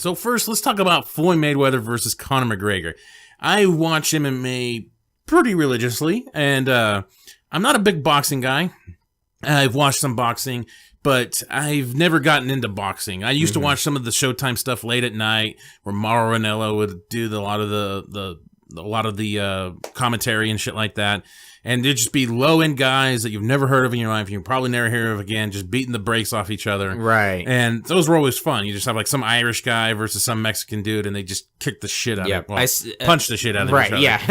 So first, let's talk about Floyd Mayweather versus Connor McGregor. I watch MMA pretty religiously, and I'm not a big boxing guy. I've watched some boxing, but I've never gotten into boxing. I used to watch some of the Showtime stuff late at night, where Mauro Ranallo would do a lot of the commentary and shit like that. And there'd just be low-end guys that you've never heard of in your life, you'll probably never hear of again, just beating the brakes off each other. Right. And those were always fun. You just have like some Irish guy versus some Mexican dude, and they just kick the shit out of punch the shit out of each other. Yeah.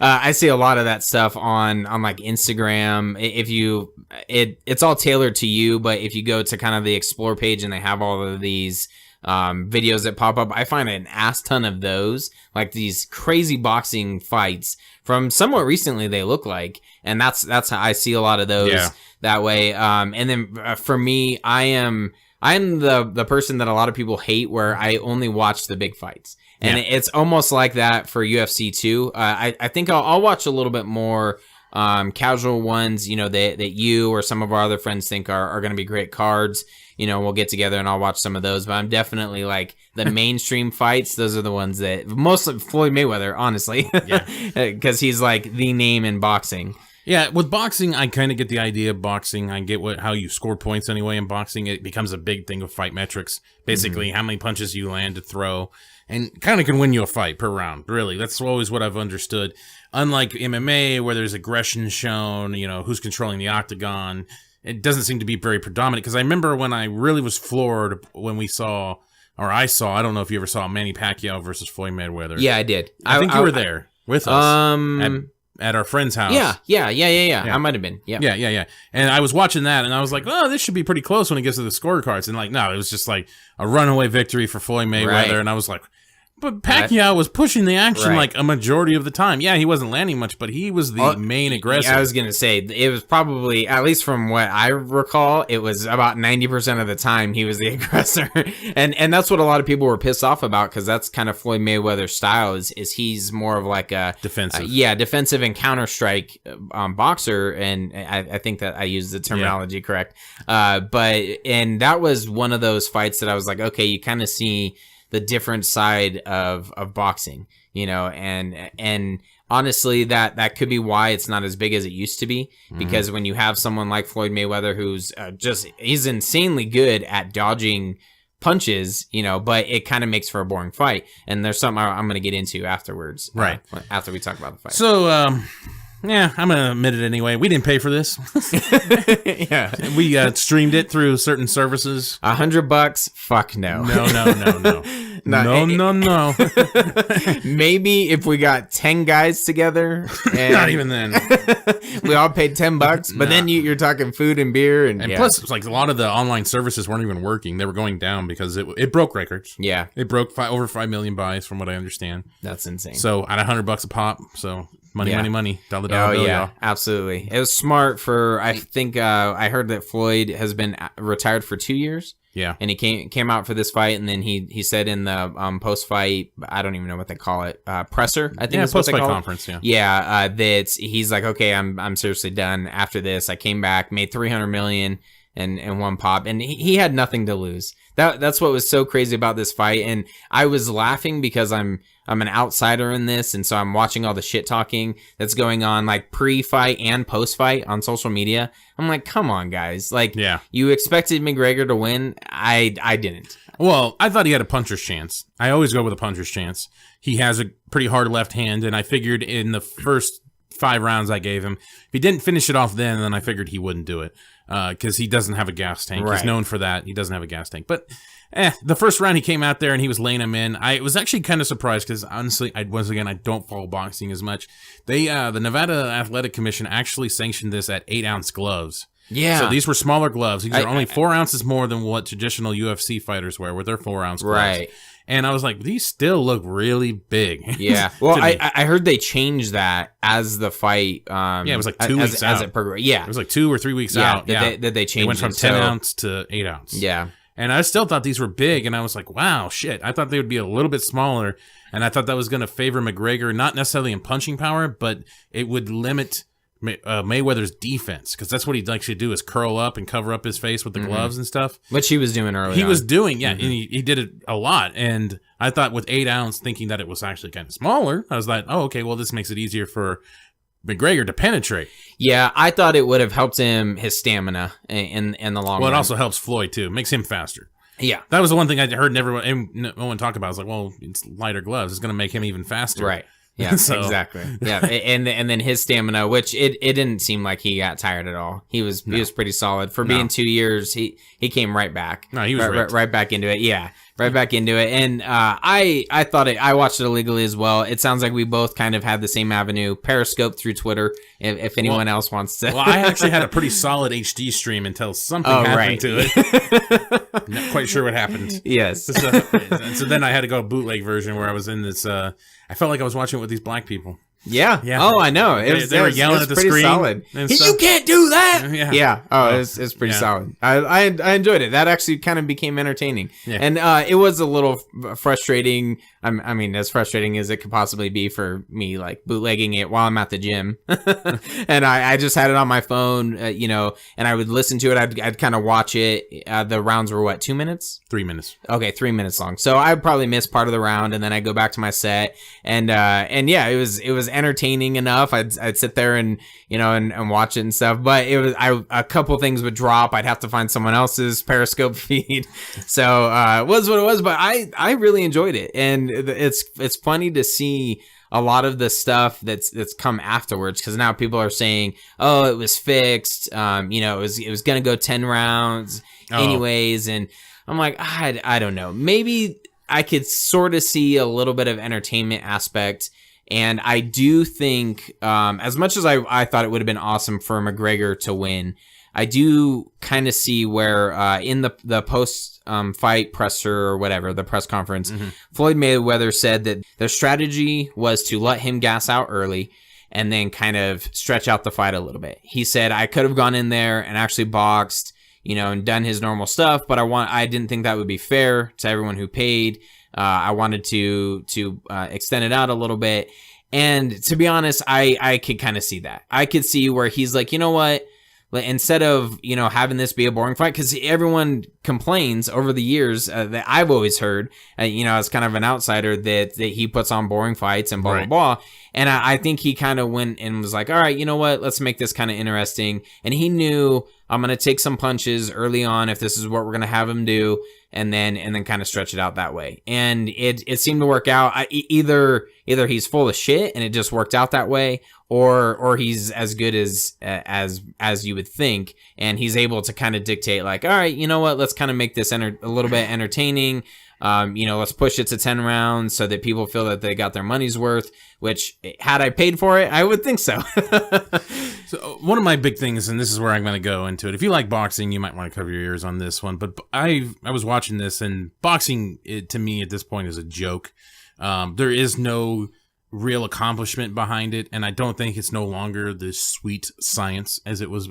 I see a lot of that stuff on like Instagram. It's all tailored to you, but if you go to kind of the explore page and they have all of these videos that pop up, I find an ass ton of those, like these crazy boxing fights from somewhat recently they look like, and that's how I see a lot of those that way. And then for me, I'm the person that a lot of people hate, where I only watch the big fights, and it's almost like that for UFC too. I think I'll watch a little bit more casual ones, that you or some of our other friends think are going to be great cards. We'll get together and I'll watch some of those, but I'm definitely like the mainstream fights. Those are the ones that mostly Floyd Mayweather, honestly, because he's like the name in boxing. Yeah, with boxing, I kind of get the idea of boxing. I get how you score points anyway in boxing. It becomes a big thing of fight metrics. Basically, how many punches you land to throw, and kind of can win you a fight per round. Really, that's always what I've understood. Unlike MMA, where there's aggression shown, who's controlling the octagon, it doesn't seem to be very predominant. Because I remember when I really was floored when I saw, I don't know if you ever saw Manny Pacquiao versus Floyd Mayweather. Yeah, I did. I think you were there with us at our friend's house. Yeah. I might have been. Yeah. And I was watching that, and I was like, oh, this should be pretty close when it gets to the scorecards. And like, no, it was just like a runaway victory for Floyd Mayweather. Right. And I was like, but Pacquiao was pushing the action like a majority of the time. Yeah, he wasn't landing much, but he was the main aggressor. I was going to say, it was probably, at least from what I recall, it was about 90% of the time he was the aggressor. And that's what a lot of people were pissed off about, because that's kind of Floyd Mayweather's style, is he's more of like a... defensive. Defensive and counter-strike boxer, and I think that I used the terminology correct. And that was one of those fights that I was like, okay, you kind of see the different side of boxing, and honestly, that could be why it's not as big as it used to be, because when you have someone like Floyd Mayweather, who's he's insanely good at dodging punches, but it kind of makes for a boring fight. And there's something I'm going to get into afterwards, right? After we talk about the fight. So, yeah, I'm going to admit it anyway. We didn't pay for this. Yeah. We streamed it through certain services. $100? Fuck no. No. No. Maybe if we got 10 guys together. And not even then. We all paid $10, but then you're talking food and beer. And plus, it's like a lot of the online services weren't even working. They were going down because it broke records. Yeah. It broke over 5 million buys, from what I understand. That's insane. So at $100 a pop, so... Money. Dollar bill, yeah, absolutely. It was smart for, I think, I heard that Floyd has been retired for 2 years. Yeah. And he came out for this fight, and then he said in the post-fight, I don't even know what they call it, presser, I think is what they call it. Conference, yeah. Yeah, that he's like, okay, I'm seriously done after this. I came back, made $300 million in one pop, and he had nothing to lose. That's what was so crazy about this fight, and I was laughing because I'm an outsider in this, and so I'm watching all the shit talking that's going on, like pre-fight and post-fight on social media. I'm like, come on, guys! Like, you expected McGregor to win. I didn't. Well, I thought he had a puncher's chance. I always go with a puncher's chance. He has a pretty hard left hand, and I figured in the first 5 rounds I gave him, if he didn't finish it off then I figured he wouldn't do it. Because he doesn't have a gas tank. Right. He's known for that. He doesn't have a gas tank. But the first round he came out there and he was laying him in. I was actually kind of surprised because honestly, I don't follow boxing as much. The Nevada Athletic Commission actually sanctioned this at 8-ounce gloves. Yeah. So these were smaller gloves. These are only 4 ounces more than what traditional UFC fighters wear with their 4-ounce gloves. Right. And I was like, these still look really big. Yeah. Well, I heard they changed that as the fight. It was like 2 weeks out. As it progressed. Yeah. It was like 2 or 3 weeks out. That they changed it. It went from 10 ounce to 8 ounce. Yeah. And I still thought these were big. And I was like, wow, shit. I thought they would be a little bit smaller. And I thought that was going to favor McGregor, not necessarily in punching power, but it would limit Mayweather's defense, because that's what he'd actually do is curl up and cover up his face with the gloves and stuff. Which he was doing earlier. He was doing, and he did it a lot. And I thought with 8 ounce, thinking that it was actually kind of smaller, I was like, oh, okay, well, this makes it easier for McGregor to penetrate. Yeah, I thought it would have helped him his stamina in the long run. Well, it also helps Floyd too. It makes him faster. Yeah. That was the one thing I heard no one talk about. I was like, well, it's lighter gloves. It's going to make him even faster. Right. Yeah, So- exactly. Yeah, and then his stamina, which it didn't seem like he got tired at all. He was pretty solid for being 2 years. He came right back. No, he was right back into it. Yeah, right back into it. And I thought I watched it illegally as well. It sounds like we both kind of had the same avenue. Periscope through Twitter. If anyone else wants to. Well, I actually had a pretty solid HD stream until something happened to it. Not quite sure what happened. Yes. So then I had to go bootleg version where I was in this. I felt like I was watching it with these black people. Yeah. Yeah. Oh, I know. They were yelling at the pretty screen. Solid. And You stuff. can't do that. Yeah. Yeah. Oh, it's pretty solid. I enjoyed it. That actually kind of became entertaining. Yeah. And it was a little frustrating. I mean, as frustrating as it could possibly be for me, like bootlegging it while I'm at the gym. And I just had it on my phone, and I would listen to it. I'd kind of watch it. The rounds were what, 2 minutes? 3 minutes. Okay, 3 minutes long. So I'd probably miss part of the round, and then I'd go back to my set, and yeah, it was entertaining enough. I'd sit there and and watch it and stuff. But it was a couple things would drop. I'd have to find someone else's Periscope feed. So it was what it was. But I really enjoyed it, and it's funny to see a lot of the stuff that's come afterwards, because now people are saying, oh, it was fixed. It was gonna go 10 rounds anyways, and I'm like, I don't know. Maybe I could sort of see a little bit of entertainment aspect. And I do think, as much as I thought it would have been awesome for McGregor to win, I do kind of see where in the post fight presser or whatever, the press conference, Floyd Mayweather said that their strategy was to let him gas out early and then kind of stretch out the fight a little bit. He said, I could have gone in there and actually boxed, and done his normal stuff, but I didn't think that would be fair to everyone who paid. I wanted to extend it out a little bit. And to be honest, I could kind of see that. I could see where he's like, you know what? Instead of, having this be a boring fight, because everyone complains over the years that I've always heard, as kind of an outsider, that he puts on boring fights and blah, blah, blah. And I think he kind of went and was like, all right, you know what? Let's make this kind of interesting. And he knew, I'm going to take some punches early on if this is what we're going to have him do, and then kind of stretch it out that way. And it seemed to work out. Either he's full of shit and it just worked out that way, or he's as good as you would think, and he's able to kind of dictate, like, all right, you know what? Let's kind of make this a little bit entertaining. Let's push it to 10 rounds so that people feel that they got their money's worth, which, had I paid for it, I would think so. So one of my big things, and this is where I'm going to go into it. If you like boxing, you might want to cover your ears on this one. But I was watching this, and boxing, to me at this point, is a joke. There is no real accomplishment behind it, and I don't think it's no longer the sweet science as it was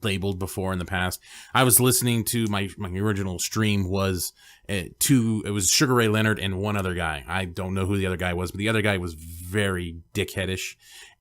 labeled before in the past. I was listening to my original stream was it was Sugar Ray Leonard and one other guy. I don't know who the other guy was, but the other guy was very dickheadish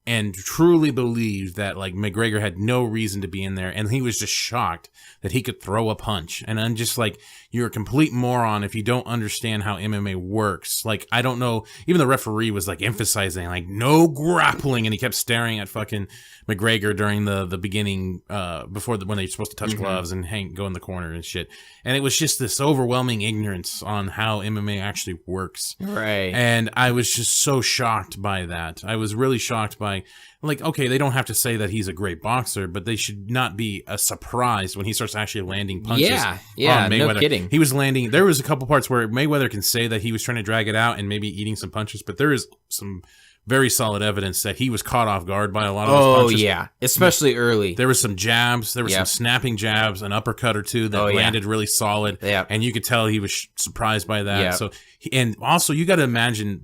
and truly believed that, like, McGregor had no reason to be in there, and he was just shocked that he could throw a punch. And I'm just like, you're a complete moron if you don't understand how MMA works. Like, I don't know, even the referee was, like, emphasizing, like, no grappling, and he kept staring at fucking McGregor during the beginning, when they're supposed to touch gloves and go in the corner and shit. And it was just this overwhelming ignorance on how MMA actually works. Right. And I was just so shocked by that. I was really shocked by, like, okay, they don't have to say that he's a great boxer, but they should not be surprised when he starts actually landing punches. Yeah, on Mayweather. no kidding. He was landing. There was a couple parts where Mayweather can say that he was trying to drag it out and maybe eating some punches, but there is some very solid evidence that he was caught off guard by a lot of those punches. Oh, yeah, especially early. There was some jabs. There was some snapping jabs, an uppercut or two that landed really solid. Yeah. And you could tell he was surprised by that. Yeah. So, and also you got to imagine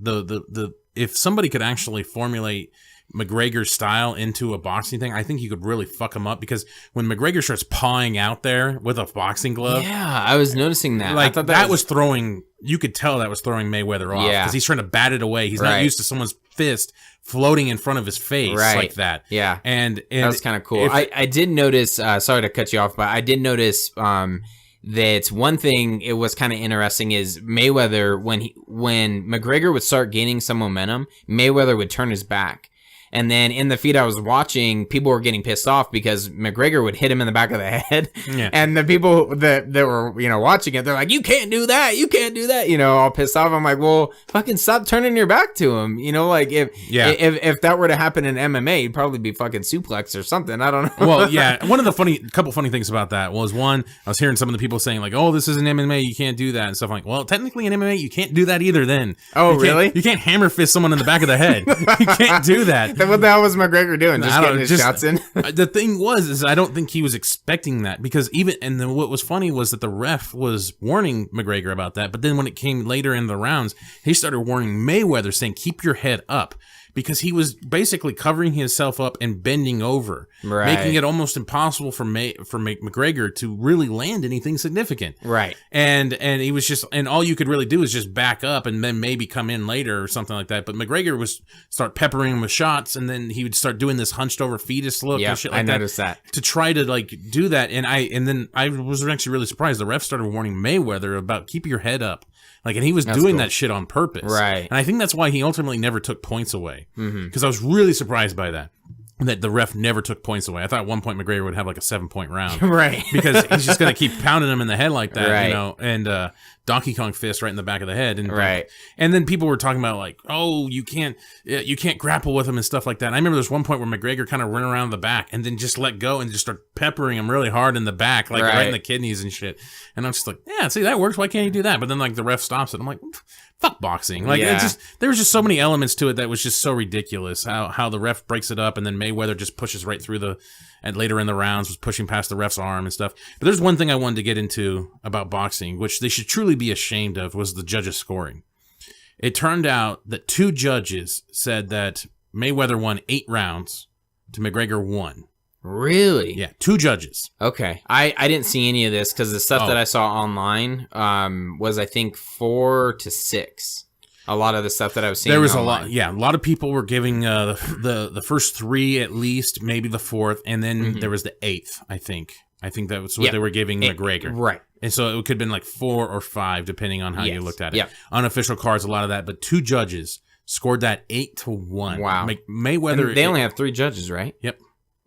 if somebody could actually formulate McGregor's style into a boxing thing, I think you could really fuck him up, because when McGregor starts pawing out there with a boxing glove, yeah, I was noticing that. Like I thought that was throwing. You could tell that was throwing Mayweather off, because he's trying to bat it away. He's not used to someone's fist floating in front of his face like that. Yeah, and that was kind of cool. I did notice. Sorry to cut you off, but I did notice. That one thing it was kind of interesting is Mayweather, when McGregor would start gaining some momentum, Mayweather would turn his back. And then in the feed I was watching, people were getting pissed off because McGregor would hit him in the back of the head. Yeah. And the people that were, watching it, they're like, you can't do that. You can't do that. All pissed off. I'm like, well, fucking stop turning your back to him. Like if that were to happen in MMA, you'd probably be fucking suplex or something. I don't know. Well, yeah. One of the couple funny things about that was, one, I was hearing some of the people saying like, oh, this is an MMA. You can't do that and stuff. I'm like, well, technically in MMA, you can't do that either then. Oh, really? You can't hammer fist someone in the back of the head. You can't do that. What the hell was McGregor doing? Just getting his shots in? The thing is I don't think he was expecting that, because what was funny was that the ref was warning McGregor about that, but then when it came later in the rounds, he started warning Mayweather, saying, keep your head up. Because he was basically covering himself up and bending over, making it almost impossible for McGregor to really land anything significant. Right. And he was just, and all you could really do is just back up and then maybe come in later or something like that. But McGregor was start peppering him with shots, and then he would start doing this hunched over fetus look and shit like that. I noticed that. To try to do that. And then I was actually really surprised. The ref started warning Mayweather about keep your head up. And he was doing that shit on purpose. Right. And I think that's why he ultimately never took points away. Because I was really surprised by that the ref never took points away. I thought at one point McGregor would have like a 7-point round. Right. Because he's just going to keep pounding him in the head like that, and Donkey Kong fist right in the back of the head. And, and then people were talking about like, oh, you can't grapple with him and stuff like that. And I remember there's one point where McGregor kind of ran around the back and then just let go and just start peppering him really hard in the back, like right in the kidneys and shit. And I'm just like, yeah, see, that works. Why can't you do that? But then like the ref stops it. I'm like, fuck boxing. Like there was just so many elements to it that was just so ridiculous. How the ref breaks it up and then Mayweather just pushes right through and later in the rounds was pushing past the ref's arm and stuff. But there's one thing I wanted to get into about boxing, which they should truly be ashamed of, was the judges' scoring. It turned out that 2 judges said that Mayweather won 8 rounds to McGregor 1. Really? Yeah, 2 judges. Okay. I didn't see any of this because the stuff that I saw online was, I think, 4-6. A lot of the stuff that I was seeing. There was online. a lot of people were giving the first 3 at least, maybe the 4th, and then there was the 8th, I think. I think that was what they were giving McGregor. Right. And so it could have been like 4 or 5, depending on how you looked at it. Yep. Unofficial cards, a lot of that, but 2 judges scored that 8-1. Wow. Mayweather. And they only have 3 judges, right? Yep.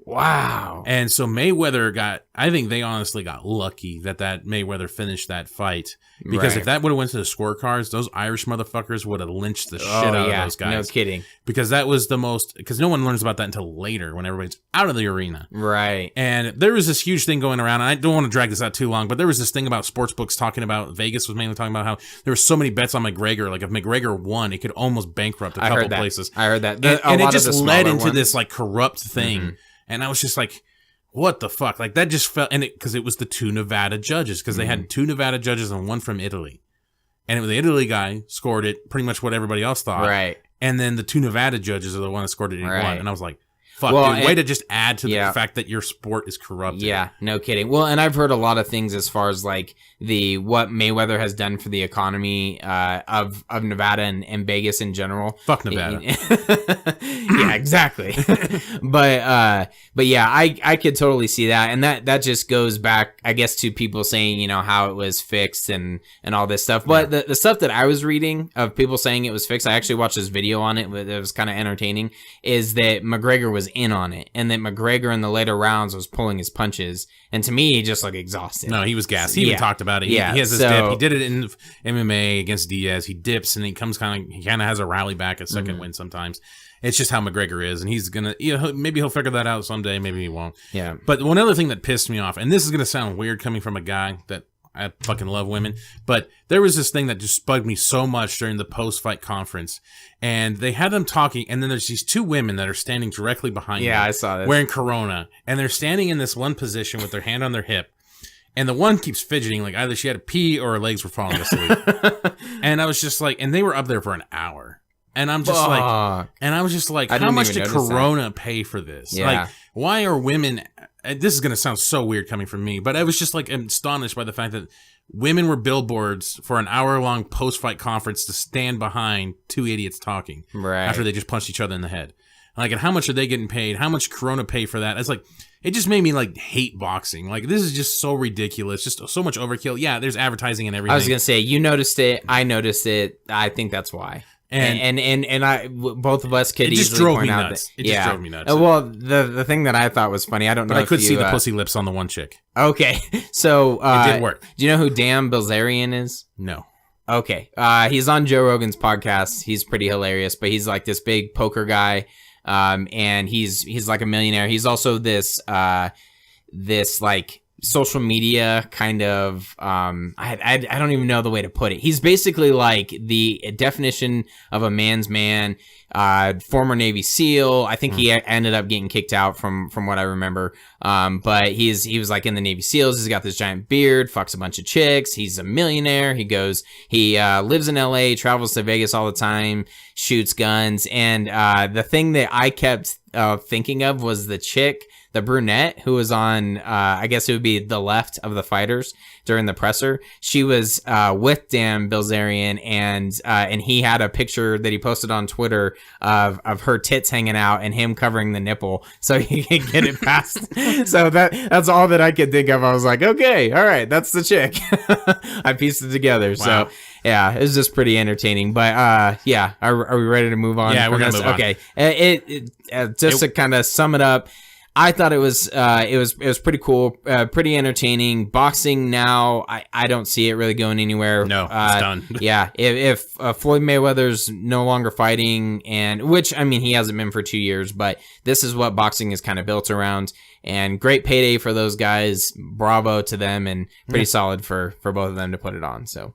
Wow. And so Mayweather I think they honestly got lucky that Mayweather finished that fight. Because if that would have went to the scorecards, those Irish motherfuckers would have lynched the shit out of those guys. No kidding. Because that was because no one learns about that until later when everybody's out of the arena. Right. And there was this huge thing going around, and I don't want to drag this out too long, but there was this thing about sports books talking about, Vegas was mainly talking about how there were so many bets on McGregor. Like if McGregor won, it could almost bankrupt a couple places. I heard that. And it just led into this like corrupt thing. And I was just like, what the fuck? Like that just felt, because it was the 2 Nevada judges, because they had 2 Nevada judges and 1 from Italy. And the Italy guy scored it pretty much what everybody else thought. Right. And then the 2 Nevada judges are the one that scored it in 1. And I was like, fuck, dude, way to just add to the fact that your sport is corrupted. Yeah, no kidding. Well, and I've heard a lot of things as far as like what Mayweather has done for the economy of Nevada and Vegas in general. Fuck Nevada. Yeah, exactly. But yeah, I could totally see that, and that just goes back, I guess, to people saying how it was fixed and all this stuff. But the stuff that I was reading of people saying it was fixed, I actually watched this video on it. It was kind of entertaining. Is that McGregor was in on it, and that McGregor in the later rounds was pulling his punches, and to me he just looked exhausted. No, he was gassed. He even talked about it. He has this dip. He did it in MMA against Diaz. He dips and he comes he kind of has a rally back, a second win sometimes. It's just how McGregor is, and he's gonna maybe he'll figure that out someday, maybe he won't. Yeah. But one other thing that pissed me off, and this is gonna sound weird coming from a guy that I fucking love women, but there was this thing that just bugged me so much during the post-fight conference, and they had them talking, and then there's these 2 women that are standing directly behind them. Yeah, I saw this. Wearing Corona, and they're standing in this one position with their hand on their hip, and the one keeps fidgeting, like either she had to pee or her legs were falling asleep. And I was just like, and they were up there for an hour. And I'm just I was just like, how much did Corona pay for this? Yeah. Like, why are women, this is going to sound so weird coming from me, but I was just like astonished by the fact that women were billboards for an hour-long post-fight conference to stand behind two idiots talking after they just punched each other in the head. Like, and how much are they getting paid? How much Corona pay for that? It's like, it just made me like hate boxing. Like, this is just so ridiculous. Just so much overkill. Yeah, there's advertising and everything. I was going to say, you noticed it. I noticed it. I think that's why. And both of us could easily point out that it just drove me nuts. Well, the thing that I thought was funny, I don't know. But I could see the pussy lips on the one chick. Okay, so it did work. Do you know who Dan Bilzerian is? No. Okay, he's on Joe Rogan's podcast. He's pretty hilarious, but he's like this big poker guy, and he's like a millionaire. He's also this like social media kind of I don't even know the way to put it. He's basically like the definition of a man's man, former Navy SEAL. I think he ended up getting kicked out from what I remember. But he was like in the Navy SEALs. He's got this giant beard, fucks a bunch of chicks. He's a millionaire. He lives in LA, travels to Vegas all the time, shoots guns. And the thing that I kept thinking of was the chick, the brunette who was on, I guess it would be the left of the fighters during the presser. She was with Dan Bilzerian, and he had a picture that he posted on Twitter of her tits hanging out and him covering the nipple so he could get it past. So that's all that I could think of. I was like, okay, all right, that's the chick. I pieced it together. Wow. So yeah, it was just pretty entertaining. But yeah, are we ready to move on? Yeah, we're gonna move on. Okay, to kind of sum it up, I thought it was pretty cool, pretty entertaining. Boxing now, I don't see it really going anywhere. No, it's done. Yeah, if Floyd Mayweather's no longer fighting, and which I mean he hasn't been for 2 years, but this is what boxing is kind of built around. And great payday for those guys. Bravo to them, and pretty solid for both of them to put it on. So.